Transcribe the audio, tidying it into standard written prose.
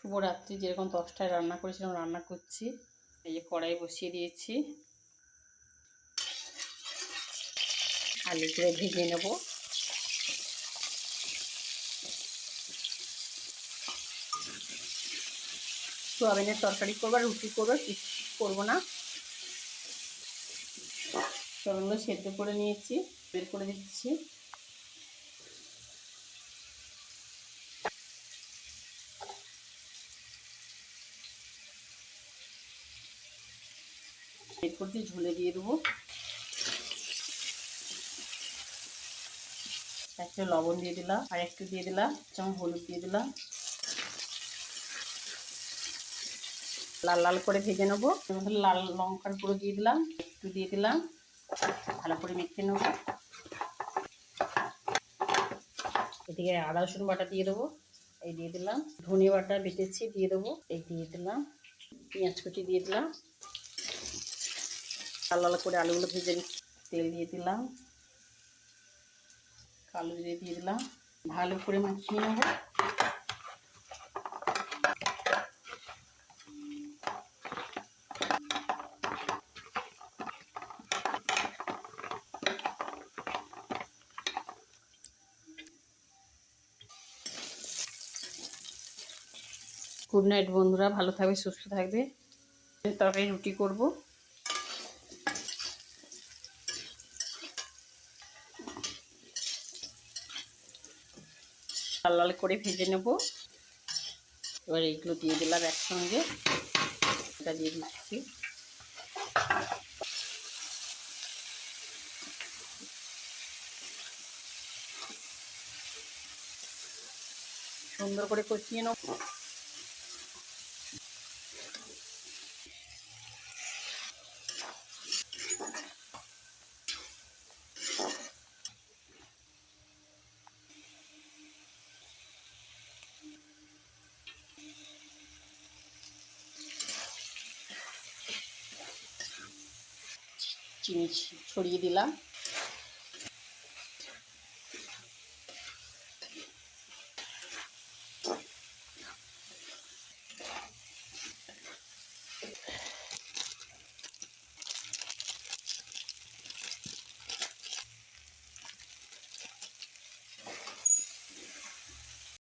শুভরাত্রি। যেরকম 10টায় রান্না করেছিলাম রান্না করছি। এই যে কড়াই বসিয়ে দিয়েছি, আলুগুলো ভেজে নেব। সোয়াবিনের তরকারি করবো, রুটি করবো, কিছু করবো না। সোয়াবিনগুলো সেদ্ধ করে নিয়েছি, বের করে দিচ্ছি। এরপর দিয়ে ঝুলে দিয়ে দেবো। একটু লবণ দিয়ে দিলাম, আর একটু দিয়ে দিলাম যেমন হলুদ দিয়ে দিলাম। লাল লাল করে ভেজে নেবো। লাল লঙ্কার গুঁড়ো দিয়ে দিলাম, একটু দিয়ে দিলাম, ভালো করে মেখে নেবো। এদিকে আদা রসুন বাটা দিয়ে দেবো, এই দিয়ে দিলাম। ধনে বাটা বেটেছি দিয়ে দেবো, এই দিয়ে দিলাম। পেঁয়াজ কুচি দিয়ে দিলাম। লাল লাল করে আলুগুলো ভেজে নিচ্ছি। তেল দিয়ে দিলাম, কালো জিরে দিয়ে দিলাম, ভালো করে মাখিয়ে নেবো। গুড নাইট বন্ধুরা, ভালো থাকবে, সুস্থ থাকবে। তরকারি রুটি করব। লাল লাল করে ভেজে নেব। এবার এইগুলো দিয়ে দিলাম একসঙ্গে, এটা দিয়ে দিচ্ছি। সুন্দর করে কষিয়ে নেব। চিনি ছড়িয়ে দিলাম।